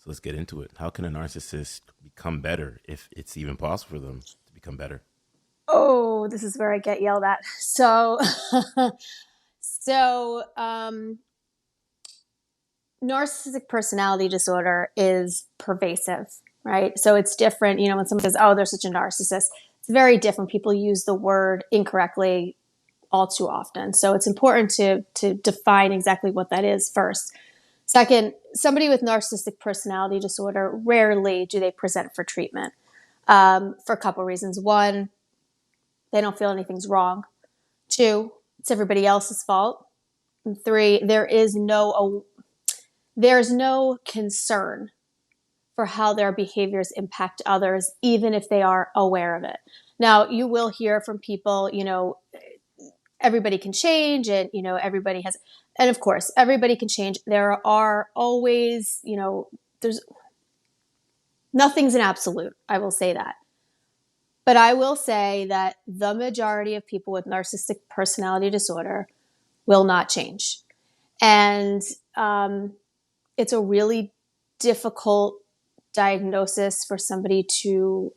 let's get into it. How can a narcissist become better, if it's even possible for them to become better? Oh, this is where I get yelled at. So, so narcissistic personality disorder is pervasive, right? So it's different. When someone says, "Oh, they're such a narcissist," it's very different. People use the word incorrectly all too often. So it's important to define exactly what that is first. Second, somebody with narcissistic personality disorder, rarely do they present for treatment for a couple reasons. One, they don't feel anything's wrong. Two, it's everybody else's fault. And three, there's no concern for how their behaviors impact others, even if they are aware of it. Now, you will hear from people, everybody can change, and everybody has, and of course everybody can change. There are always, there's nothing's an absolute, I will say that. But I will say that the majority of people with narcissistic personality disorder will not change. And it's a really difficult diagnosis for somebody to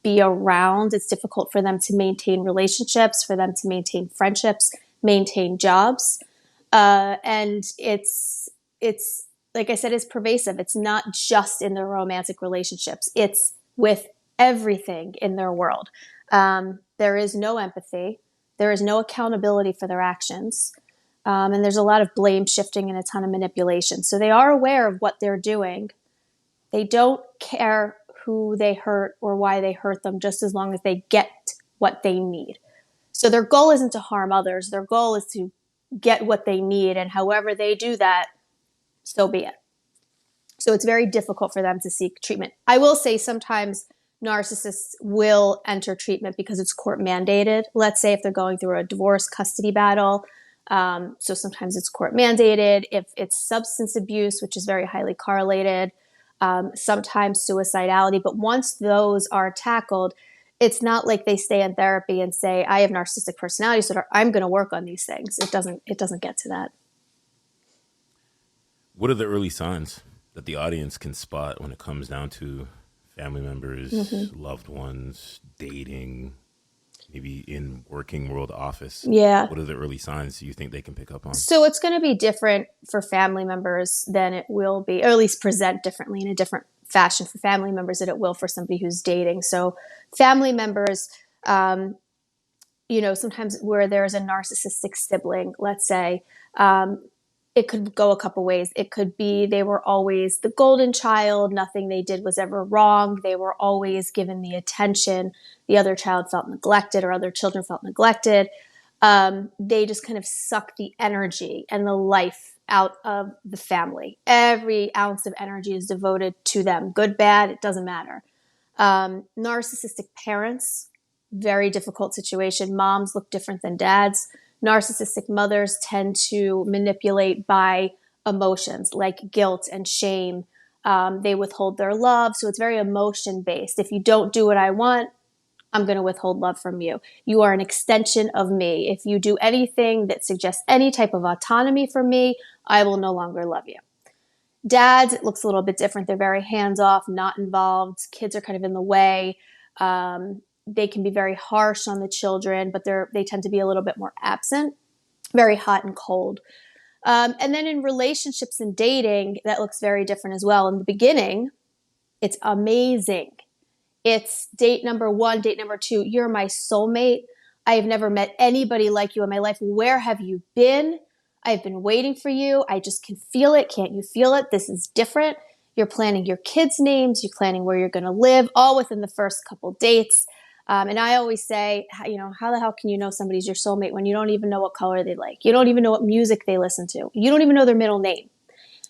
be around. It's difficult for them to maintain relationships, for them to maintain friendships, maintain jobs. And it's like I said, it's pervasive. It's not just in their romantic relationships. It's with everything in their world. There is no empathy. There is no accountability for their actions. And there's a lot of blame shifting and a ton of manipulation. So they are aware of what they're doing. They don't care who they hurt or why they hurt them, just as long as they get what they need. So their goal isn't to harm others. Their goal is to get what they need. And however they do that, so be it. So it's very difficult for them to seek treatment. I will say sometimes narcissists will enter treatment because it's court mandated. Let's say if they're going through a divorce custody battle. So sometimes it's court mandated. If it's substance abuse, which is very highly correlated, sometimes suicidality. But once those are tackled, it's not like they stay in therapy and say, "I have narcissistic personality disorder. I'm going to work on these things." It doesn't get to that. What are the early signs that the audience can spot when it comes down to family members, loved ones, dating, maybe in working world office? Yeah. What are the early signs you think they can pick up on? So it's going to be different for family members than it will be, or at least present differently in a different fashion for family members than it will for somebody who's dating. So family members, sometimes where there's a narcissistic sibling, let's say, it could go a couple ways. It could be they were always the golden child. Nothing they did was ever wrong. They were always given the attention. The other child felt neglected, or other children felt neglected. They just kind of suck the energy and the life out of the family. Every ounce of energy is devoted to them. Good, bad, it doesn't matter. Narcissistic parents, very difficult situation. Moms look different than dads. Narcissistic mothers tend to manipulate by emotions like guilt and shame. They withhold their love. So it's very emotion based. If you don't do what I want, I'm going to withhold love from you. You are an extension of me. If you do anything that suggests any type of autonomy from me, I will no longer love you. Dads, it looks a little bit different. They're very hands-off, not involved. Kids are kind of in the way. They can be very harsh on the children, but they tend to be a little bit more absent, very hot and cold. And then in relationships and dating, that looks very different as well. In the beginning, it's amazing. It's date number 1, date number 2. You're my soulmate. I have never met anybody like you in my life. Where have you been? I've been waiting for you. I just can feel it. Can't you feel it? This is different. You're planning your kids' names. You're planning where you're going to live, all within the first couple dates. And I always say, how the hell can you know somebody's your soulmate when you don't even know what color they like? You don't even know what music they listen to. You don't even know their middle name.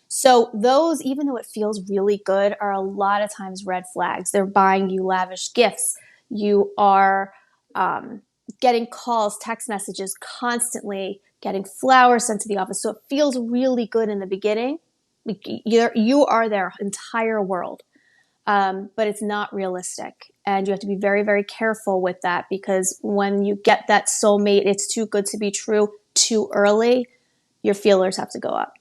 So those, even though it feels really good, are a lot of times red flags. They're buying you lavish gifts. You are getting calls, text messages constantly, getting flowers sent to the office. So it feels really good in the beginning. You are their entire world. But it's not realistic. And you have to be very, very careful with that, because when you get that soulmate, it's too good to be true too early, your feelers have to go up.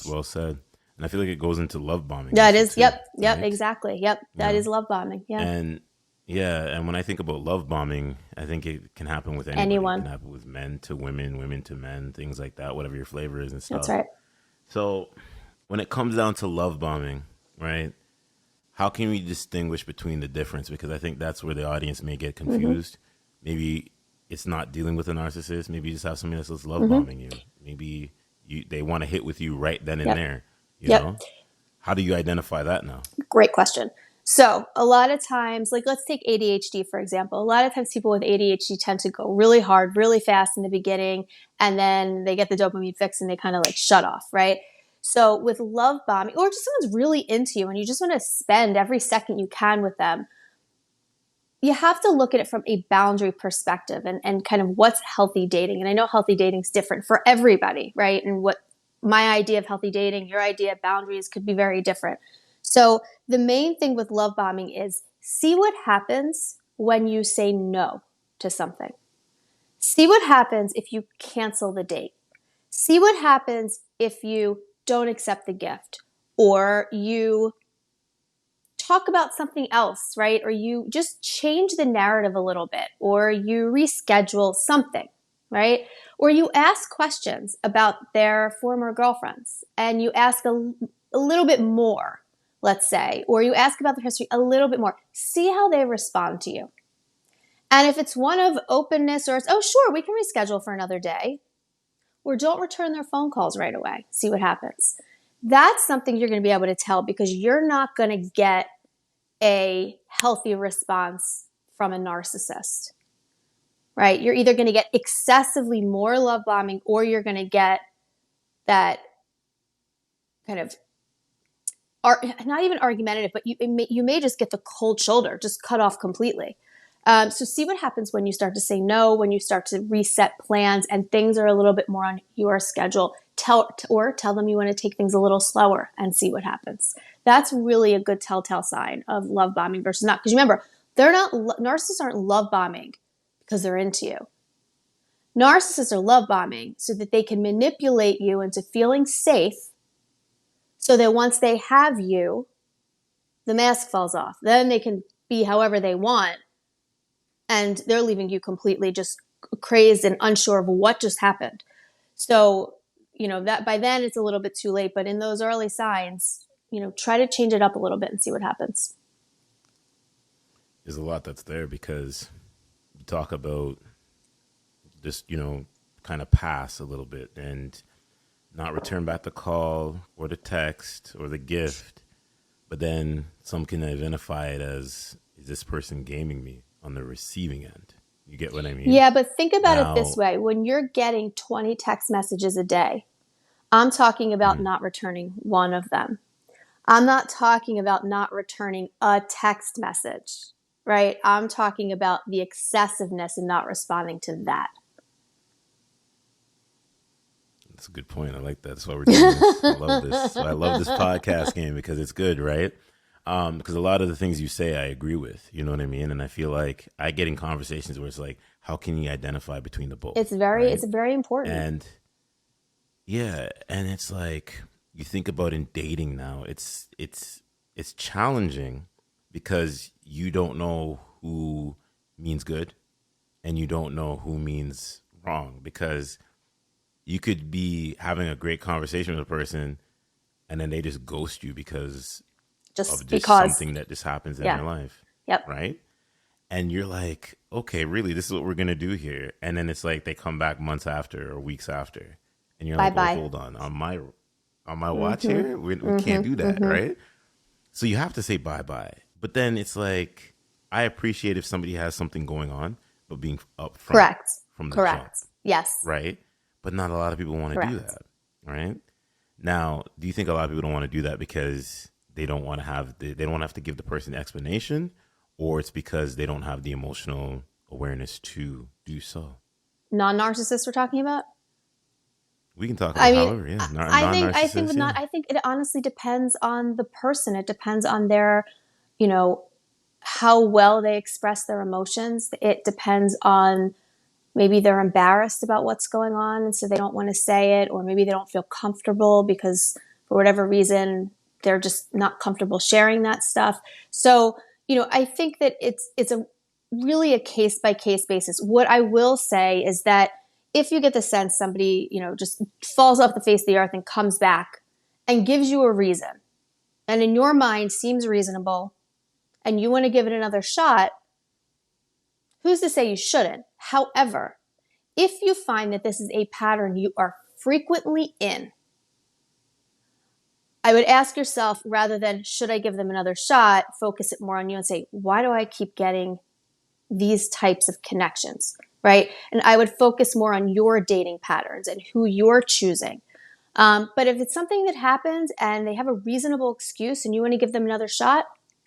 It's well said. And I feel like it goes into love bombing. That Also is, too, yep, right? exactly. Yep, You that know, is love bombing. Yeah. and yeah, and when I think about love bombing, I think it can happen with anybody. It can Anyone. happen with men to women, women to men, things like that, whatever your flavor is and That's stuff. right. So when it comes down to love bombing, right? How can we distinguish between the difference? Because I think that's where the audience may get Mm-hmm. confused. Maybe it's not dealing with a narcissist. Maybe you just have somebody that's just love Mm-hmm. bombing you. Maybe they want to hit with you right then and Yep. there. You Yep. know, how do you identify that now? Great question. So a lot of times, like let's take ADHD, for example. A lot of times people with ADHD tend to go really hard, really fast in the beginning, and then they get the dopamine fix and they kind of like shut off, right? So with love bombing, or just someone's really into you and you just want to spend every second you can with them, you have to look at it from a boundary perspective and kind of what's healthy dating. And I know healthy dating is different for everybody, right? And what my idea of healthy dating, your idea of boundaries could be very different. So the main thing with love bombing is see what happens when you say no to something. See what happens if you cancel the date. See what happens if you don't accept the gift or you talk about something else, right? Or you just change the narrative a little bit, or you reschedule something, right? Or you ask questions about their former girlfriends and you ask a little bit more, let's say, or you ask about their history a little bit more. See how they respond to you. And if it's one of openness or it's, oh, sure, we can reschedule for another day, or don't return their phone calls right away, see what happens. That's something you're going to be able to tell because you're not going to get a healthy response from a narcissist, right? You're either going to get excessively more love bombing or you're going to get that kind of, not even argumentative, but you may just get the cold shoulder, just cut off completely. So see what happens when you start to say no, when you start to reset plans and things are a little bit more on your schedule. Tell them you want to take things a little slower and see what happens. That's really a good telltale sign of love bombing versus not. Because remember, narcissists aren't love bombing because they're into you. Narcissists are love bombing so that they can manipulate you into feeling safe so that once they have you, the mask falls off. Then they can be however they want and they're leaving you completely just crazed and unsure of what just happened. So, that by then it's a little bit too late, but in those early signs, try to change it up a little bit and see what happens. There's a lot that's there because you talk about just, kind of pass a little bit and not return back the call or the text or the gift. But then some can identify it as, is this person gaming me on the receiving end? You get what I mean? Yeah, but think about Now, it this way. When you're getting 20 text messages a day, I'm talking about not returning one of them. I'm not talking about not returning a text message, right? I'm talking about the excessiveness and not responding to that. that's a good point. I like that. That's why we're doing this. I love this. I love this podcast game because it's good, right? Because a lot of the things you say, I agree with. You know what I mean? And I feel like I get in conversations where it's like, how can you identify between the both? It's very important. And yeah, and it's like you think about in dating now, it's challenging because you don't know who means good and you don't know who means wrong because you could be having a great conversation with a person and then they just ghost you because of just something that just happens in their life. Yep. Right? And you're like, okay, really, this is what we're going to do here. And then it's like they come back months after or weeks after. And you're like, oh, hold on. On my watch here, we can't do that, right? So you have to say bye-bye. But then it's like, I appreciate if somebody has something going on, but being upfront from the jump. Yes. Right? But not a lot of people want to do that, right? Now, do you think a lot of people don't want to do that because they don't want to have they don't want to have to give the person explanation, or it's because they don't have the emotional awareness to do so? Non-narcissists we're talking about? We can talk about however, yeah. I think it honestly depends on the person. It depends on their, how well they express their emotions. It depends on maybe they're embarrassed about what's going on and so they don't want to say it, or maybe they don't feel comfortable because for whatever reason, they're just not comfortable sharing that stuff. So, I think that it's a really a case by case basis. What I will say is that if you get the sense somebody, just falls off the face of the earth and comes back and gives you a reason, and in your mind seems reasonable, and you want to give it another shot, who's to say you shouldn't? However, if you find that this is a pattern you are frequently in, I would ask yourself, rather than should I give them another shot, focus it more on you and say, why do I keep getting these types of connections, right? And I would focus more on your dating patterns and who you're choosing. But if it's something that happens and they have a reasonable excuse and you want to give them another shot,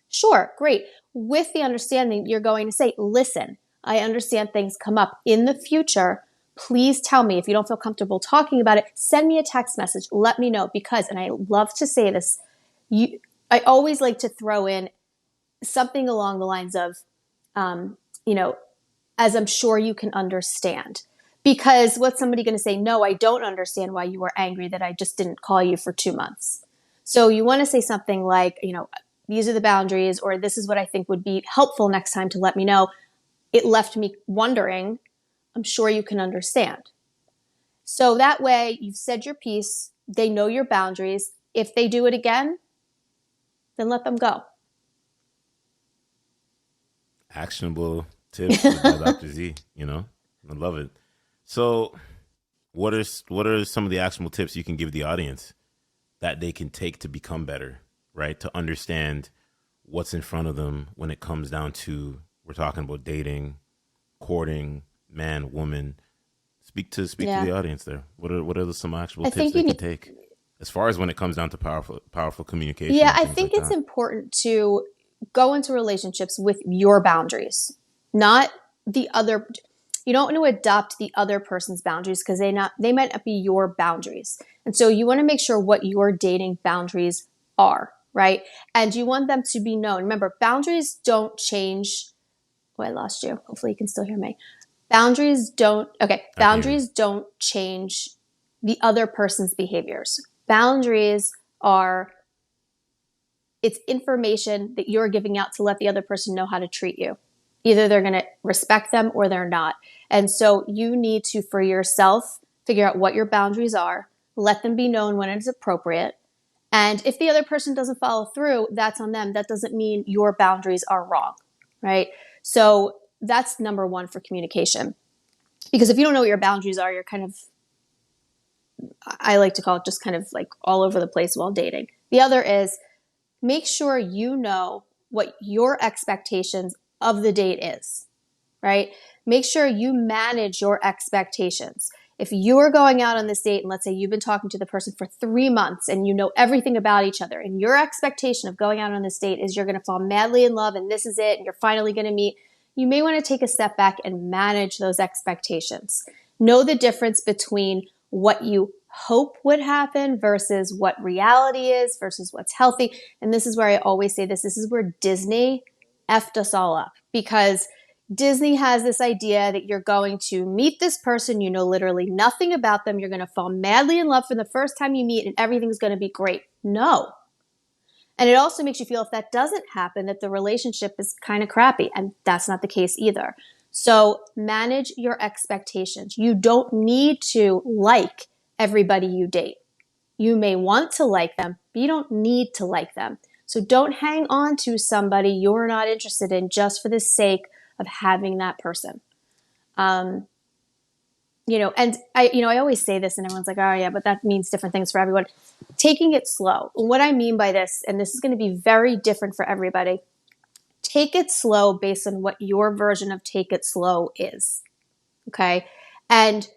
sure, great. With the understanding you're going to say, listen, I understand things come up in the future. Please tell me if you don't feel comfortable talking about it. Send me a text message. Let me know because, and I love to say this, I always like to throw in something along the lines of, as I'm sure you can understand. Because what's somebody going to say? No, I don't understand why you were angry that I just didn't call you for 2 months. So you want to say something like, these are the boundaries, or this is what I think would be helpful next time to let me know. It left me wondering. I'm sure you can understand. So that way you've said your piece. They know your boundaries. If they do it again, then let them go. Actionable tips by Dr. Z, I love it. So what are some of the actionable tips you can give the audience that they can take to become better, right? To understand what's in front of them when it comes down to, we're talking about dating, courting, man, woman. Speak to the audience there. What are some actionable tips they can take as far as when it comes down to powerful communication? Yeah, I think it's important to go into relationships with your boundaries, not the other. You don't want to adopt the other person's boundaries because they might not be your boundaries. And so you want to make sure what your dating boundaries are, right? And you want them to be known. Remember, boundaries don't change. Oh, I lost you. Hopefully you can still hear me. Boundaries don't change the other person's behaviors. Boundaries are, it's information that you're giving out to let the other person know how to treat you. Either they're going to respect them or they're not. And so you need to, for yourself, figure out what your boundaries are, let them be known when it's appropriate. And if the other person doesn't follow through, that's on them. That doesn't mean your boundaries are wrong, right? So that's number one for communication. Because if you don't know what your boundaries are, you're kind of, I like to call it just kind of like all over the place while dating. The other is make sure you know what your expectations of the date is, right? Make sure you manage your expectations. If you are going out on this date and let's say you've been talking to the person for 3 months and you know everything about each other and your expectation of going out on this date is you're going to fall madly in love and this is it and you're finally going to meet, you may want to take a step back and manage those expectations. Know the difference between what you hope would happen versus what reality is versus what's healthy. And this is where I always say this is where Disney effed us all up, because Disney has this idea that you're going to meet this person, you know literally nothing about them, you're going to fall madly in love for the first time you meet and everything's going to be great. No. And it also makes you feel if that doesn't happen, that the relationship is kind of crappy. And that's not the case either. So manage your expectations. You don't need to like everybody you date. You may want to like them, but you don't need to like them. So don't hang on to somebody you're not interested in just for the sake of having that person. And I always say this and everyone's like, oh yeah, but that means different things for everyone. Taking it slow. What I mean by this, and this is going to be very different for everybody, take it slow based on what your version of take it slow is. Okay. And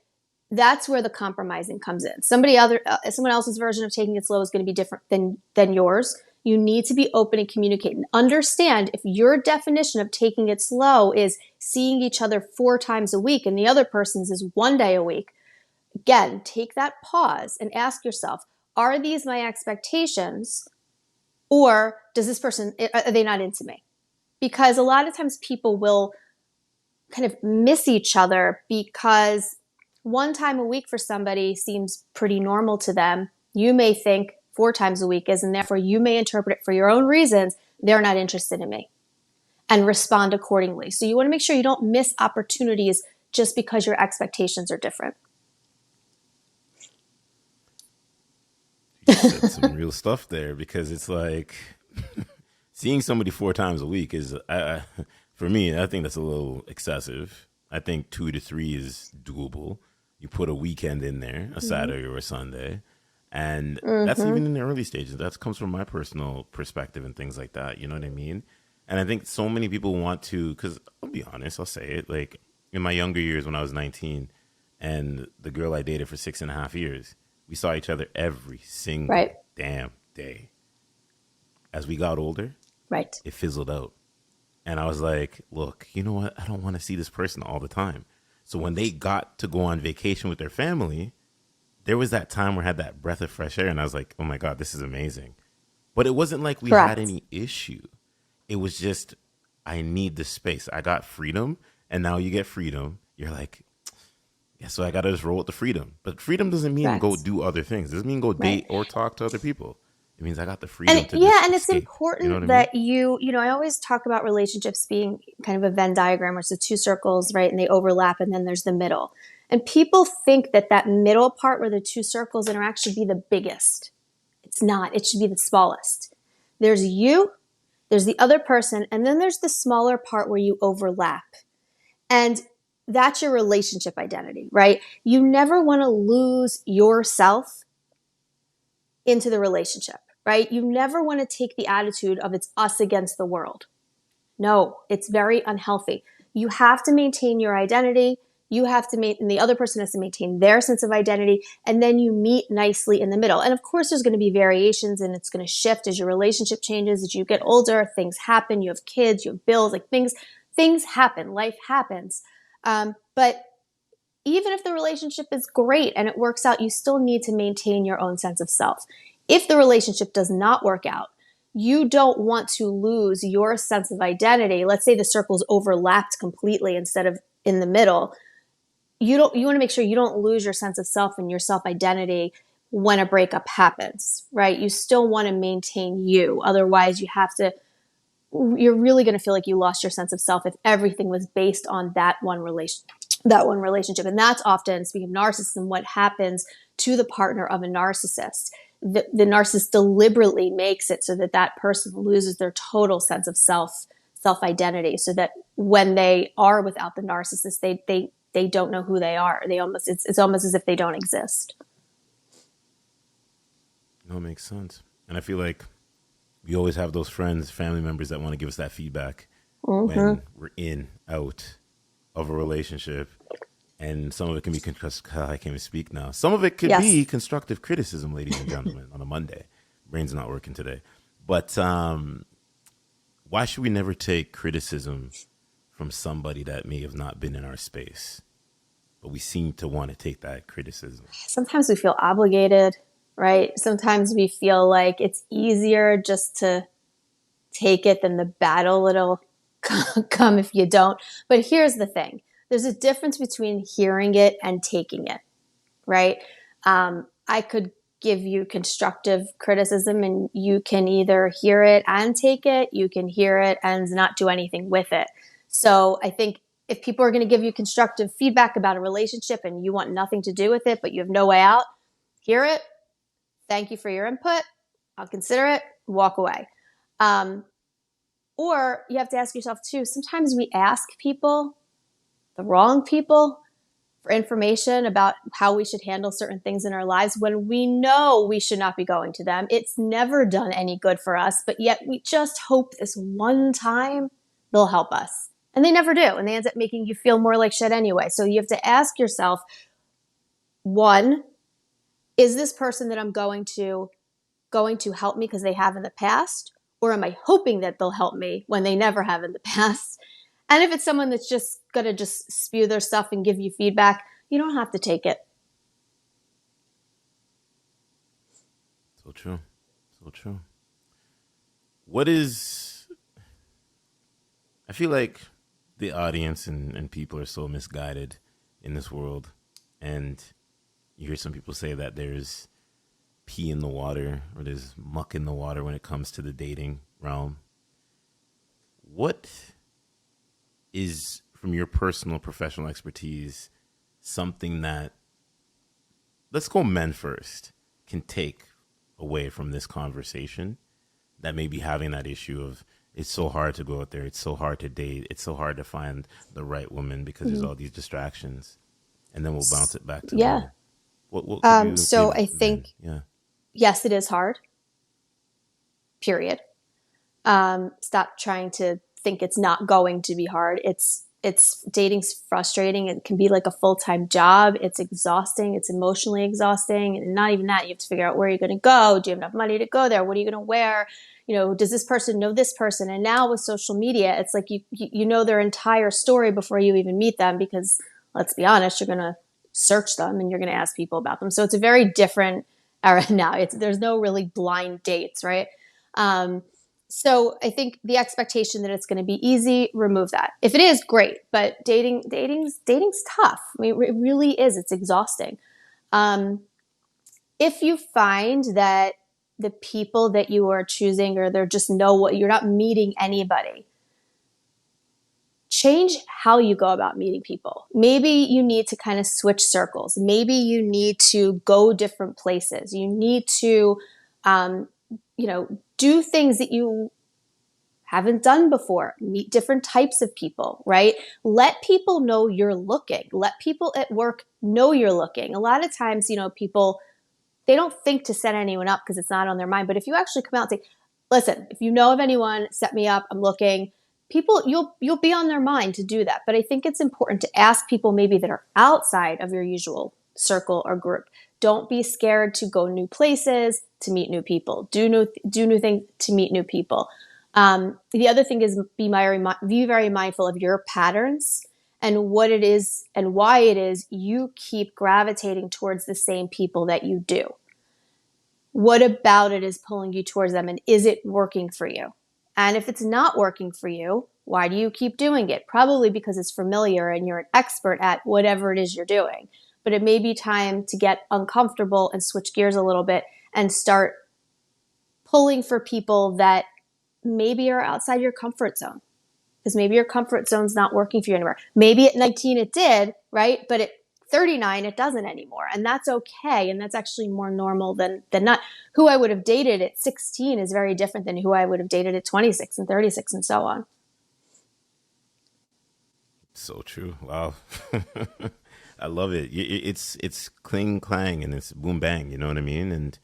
that's where the compromising comes in. Someone else's version of taking it slow is going to be different than yours. You need to be open and communicate and understand if your definition of taking it slow is seeing each other 4 times a week and the other person's is 1 day a week. Again, take that pause and ask yourself, are these my expectations, or does this person, are they not into me? Because a lot of times people will kind of miss each other because 1 time a week for somebody seems pretty normal to them. You may think 4 times a week is, and therefore you may interpret it for your own reasons. They're not interested in me, and respond accordingly. So you want to make sure you don't miss opportunities just because your expectations are different. You said some real stuff there, because it's like seeing somebody 4 times a week is, for me, I think that's a little excessive. I think 2 to 3 is doable. You put a weekend in there, a Saturday or a Sunday. And that's even in the early stages. That comes from my personal perspective and things like that. You know what I mean? And I think so many people want to, because I'll be honest, I'll say it. Like in my younger years when I was 19 and the girl I dated for 6.5 years, we saw each other every single damn day. As we got older, it fizzled out. And I was like, look, you know what? I don't want to see this person all the time. So when they got to go on vacation with their family, there was that time where I had that breath of fresh air, and I was like, oh my God, this is amazing. But it wasn't like we had any issue. It was just, I need the space. I got freedom, and now you get freedom. You're like, yeah, so I got to just roll with the freedom. But freedom doesn't mean go do other things. It doesn't mean go date or talk to other people. It means I got the freedom to just and escape. it's important you know what that I mean? you know, I always talk about relationships being kind of a Venn diagram, where it's the 2 circles, right? And they overlap, and then there's the middle. And people think that that middle part where the 2 circles interact should be the biggest. It's not. It should be the smallest. There's you, there's the other person, and then there's the smaller part where you overlap. And that's your relationship identity, right? You never want to lose yourself into the relationship, right? You never want to take the attitude of it's us against the world. No, it's very unhealthy. You have to maintain your identity. You have to and the other person has to maintain their sense of identity, and then you meet nicely in the middle. And of course, there's going to be variations, and it's going to shift as your relationship changes, as you get older. Things happen. You have kids. You have bills. Like things happen. Life happens. But even if the relationship is great and it works out, you still need to maintain your own sense of self. If the relationship does not work out, you don't want to lose your sense of identity. Let's say the circles overlapped completely instead of in the middle. You want to make sure you don't lose your sense of self and your self-identity when a breakup happens, right? You still want to maintain you. Otherwise, you're really going to feel like you lost your sense of self if everything was based on that one relationship. And that's often, speaking of narcissism, what happens to the partner of a narcissist. The narcissist deliberately makes it so that that person loses their total sense of self-identity, so that when they are without the narcissist, they don't know who they are. It's almost as if they don't exist. No, it makes sense. And I feel like we always have those friends, family members that want to give us that feedback when we're out of a relationship. And some of it can be, I can't even speak now. Some of it could be constructive criticism, ladies and gentlemen, on a Monday. Brain's not working today. But why should we never take criticism from somebody that may have not been in our space? But we seem to want to take that criticism. Sometimes we feel obligated, right? Sometimes we feel like it's easier just to take it than the battle it'll come if you don't. But here's the thing. There's a difference between hearing it and taking it, right? I could give you constructive criticism, and you can either hear it and take it. You can hear it and not do anything with it. So I think if people are going to give you constructive feedback about a relationship and you want nothing to do with it, but you have no way out, hear it. Thank you for your input. I'll consider it. Walk away. Or you have to ask yourself too, sometimes we ask people, the wrong people, for information about how we should handle certain things in our lives when we know we should not be going to them. It's never done any good for us, but yet we just hope this one time they'll help us. And they never do. And they end up making you feel more like shit anyway. So you have to ask yourself, one, is this person that I'm going to help me because they have in the past? Or am I hoping that they'll help me when they never have in the past? And if it's someone that's just going to just spew their stuff and give you feedback, you don't have to take it. So true. So true. I feel like the audience and people are so misguided in this world. And you hear some people say that there's pee in the water or there's muck in the water when it comes to the dating realm. What is, from your personal professional expertise, something that, let's go men first, can take away from this conversation that may be having that issue of it's so hard to go out there, it's so hard to date, it's so hard to find the right woman because there's all these distractions, and then we'll bounce it back to men. What could you So give I think, men? yes, it is hard. Period. Stop trying to think it's not going to be hard. It's dating's frustrating. It can be like a full-time job. It's exhausting. It's emotionally exhausting. And not even that, you have to figure out where you're going to go. Do you have enough money to go there? What are you going to wear? Does this person know this person? And now with social media, it's like you know their entire story before you even meet them, because let's be honest, you're going to search them and you're going to ask people about them. So it's a very different era now. There's no really blind dates, right? So I think the expectation that it's going to be easy, remove that. If it is, great, but dating's tough. I mean, it really is. It's exhausting. If you find that the people that you are choosing, or they're just you're not meeting anybody, change how you go about meeting people. Maybe you need to kind of switch circles. Maybe you need to go different places. You need to, do things that you haven't done before. Meet different types of people, right? Let people know you're looking. Let people at work know you're looking. A lot of times, people, they don't think to set anyone up because it's not on their mind. But if you actually come out and say, listen, if you know of anyone, set me up, I'm looking. People, you'll be on their mind to do that. But I think it's important to ask people maybe that are outside of your usual circle or group. Don't be scared to go new places, to meet new people. Do new things to meet new people. The other thing is be very mindful of your patterns and what it is and why it is you keep gravitating towards the same people that you do. What about it is pulling you towards them, and is it working for you? And if it's not working for you, why do you keep doing it? Probably because it's familiar and you're an expert at whatever it is you're doing. But it may be time to get uncomfortable and switch gears a little bit and start pulling for people that maybe are outside your comfort zone, because maybe your comfort zone's not working for you anymore. Maybe at 19 it did, right? But at 39 it doesn't anymore, and that's okay. And that's actually more normal than not. Who I would have dated at 16 is very different than who I would have dated at 26 and 36 and so on. So true. Wow. I love it. It's cling clang and it's boom bang. You know what I mean? And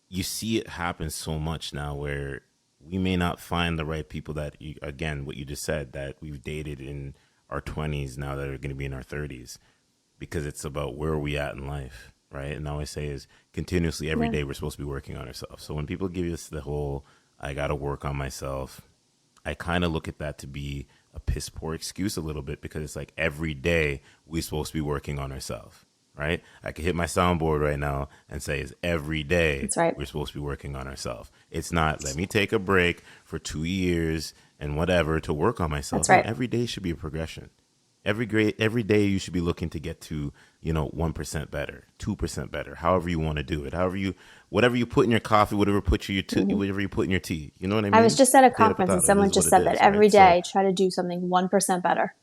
you see it happen so much now, where we may not find the right people that, again, what you just said, that we've dated in our 20s now that are going to be in our 30s, because it's about where are we at in life, right? And I always say is continuously every day we're supposed to be working on ourselves. So when people give us the whole, I got to work on myself, I kind of look at that to be a piss poor excuse a little bit, because it's like every day we're supposed to be working on ourselves, right? I could hit my soundboard right now and say it's every day. That's right. We're supposed to be working on ourselves. It's not let me take a break for 2 years and whatever to work on myself. That's right. No, every day should be a progression. Every day you should be looking to get to, 1% better, 2% better, however you want to do it. Whatever you put in your coffee, whatever you put in your tea. You know what I mean? I was just at a conference and someone just said that every day try to do something 1% better.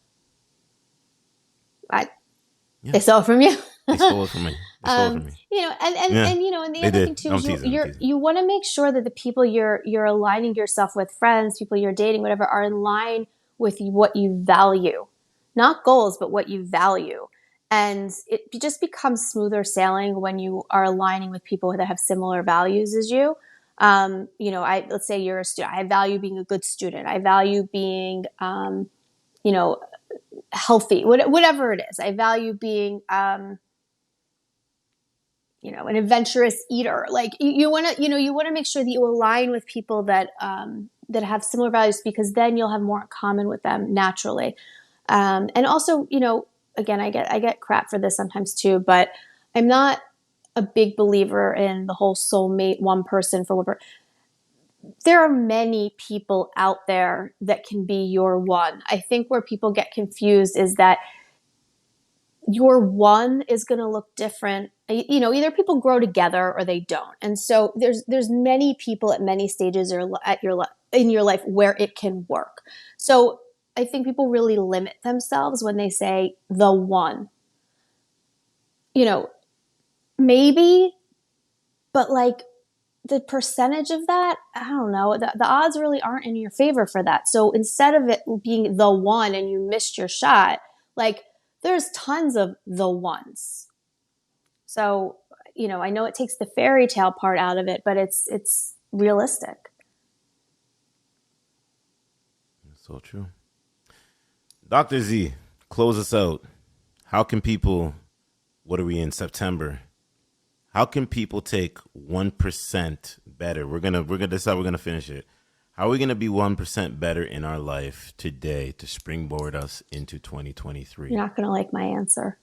They stole it from you. They stole it from me. And the other thing too is you want to make sure that the people you're aligning yourself with, friends, people you're dating, whatever, are in line with what you value. Not goals, but what you value. And it just becomes smoother sailing when you are aligning with people that have similar values as you. Let's say you're a student. I value being a good student. I value being, healthy, whatever it is. I value being, an adventurous eater. Like you want to make sure that you align with people that have similar values, because then you'll have more in common with them naturally. And also, again, I get crap for this sometimes too, but I'm not a big believer in the whole soulmate, one person for one person. There are many people out there that can be your one. I think where people get confused is that your one is going to look different either people grow together or they don't. And so there's many people at many stages or in your life where it can work. So I think people really limit themselves when they say the one. Maybe, but like the percentage of that, I don't know, the odds really aren't in your favor for that. So instead of it being the one and you missed your shot, like there's tons of the ones. So, I know it takes the fairy tale part out of it, but it's realistic. So true. Dr. Z, close us out. How can people, what are we in, September? How can people take 1% better? We're gonna this is how we're gonna finish it. How are we gonna be 1% better in our life today to springboard us into 2023? You're not gonna like my answer.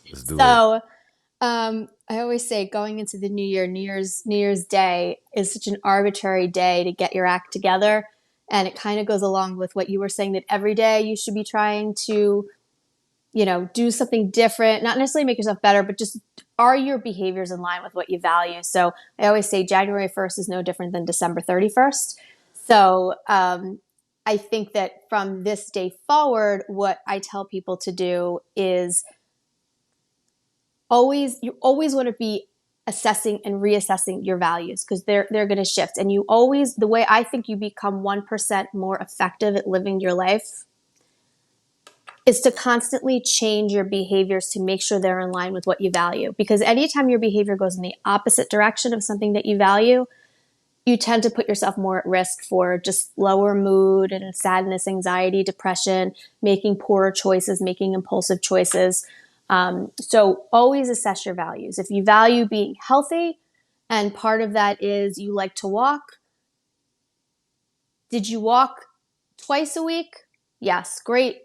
Let's do it. I always say going into the new year, New Year's Day is such an arbitrary day to get your act together. And it kind of goes along with what you were saying, that every day you should be trying to, do something different, not necessarily make yourself better, but just are your behaviors in line with what you value? So I always say January 1st is no different than December 31st. So I think that from this day forward, what I tell people to do is you always want to be assessing and reassessing your values, because they're going to shift. And the way I think you become 1% more effective at living your life is to constantly change your behaviors to make sure they're in line with what you value. Because anytime your behavior goes in the opposite direction of something that you value, you tend to put yourself more at risk for just lower mood and sadness, anxiety, depression, making poorer choices, making impulsive choices. So always assess your values. If you value being healthy, and part of that is you like to walk, did you walk twice a week? Yes, great.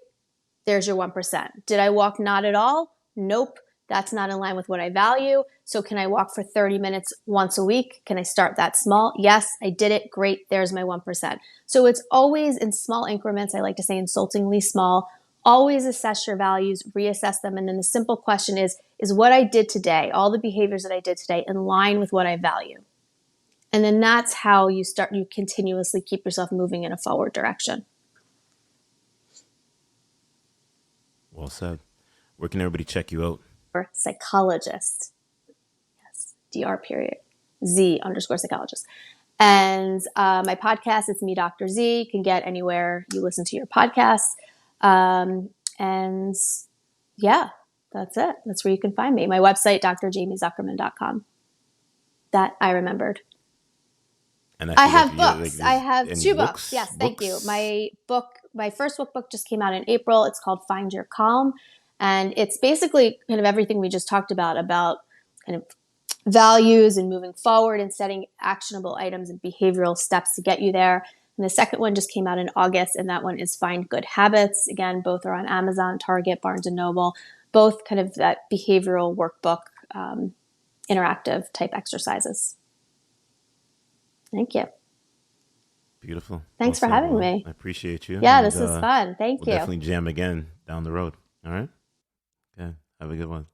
There's your 1%. Did I walk not at all? Nope. That's not in line with what I value. So can I walk for 30 minutes once a week? Can I start that small? Yes, I did it. Great. There's my 1%. So it's always in small increments. I like to say insultingly small. Always assess your values, reassess them. And then the simple question is what I did today, all the behaviors that I did today, in line with what I value? And then that's how you continuously keep yourself moving in a forward direction. Well said. Where can everybody check you out? Psychologist. Yes. Dr.Z_psychologist. And my podcast, it's me, Dr. Z. You can get anywhere you listen to your podcasts. And yeah, that's it. That's where you can find me. My website, drjaimezuckerman.com. That I remembered. And I have books. I have 2 books. Yes, thank you. My first book just came out in April. It's called Find Your Calm. And it's basically kind of everything we just talked about kind of values and moving forward and setting actionable items and behavioral steps to get you there. And the second one just came out in August, and that one is Find Good Habits. Again, both are on Amazon, Target, Barnes & Noble, both kind of that behavioral workbook, interactive type exercises. Thank you. Beautiful. Thanks for having me. I appreciate you. Yeah, this was fun. Thank you. We'll definitely jam again down the road. All right? Okay. Have a good one.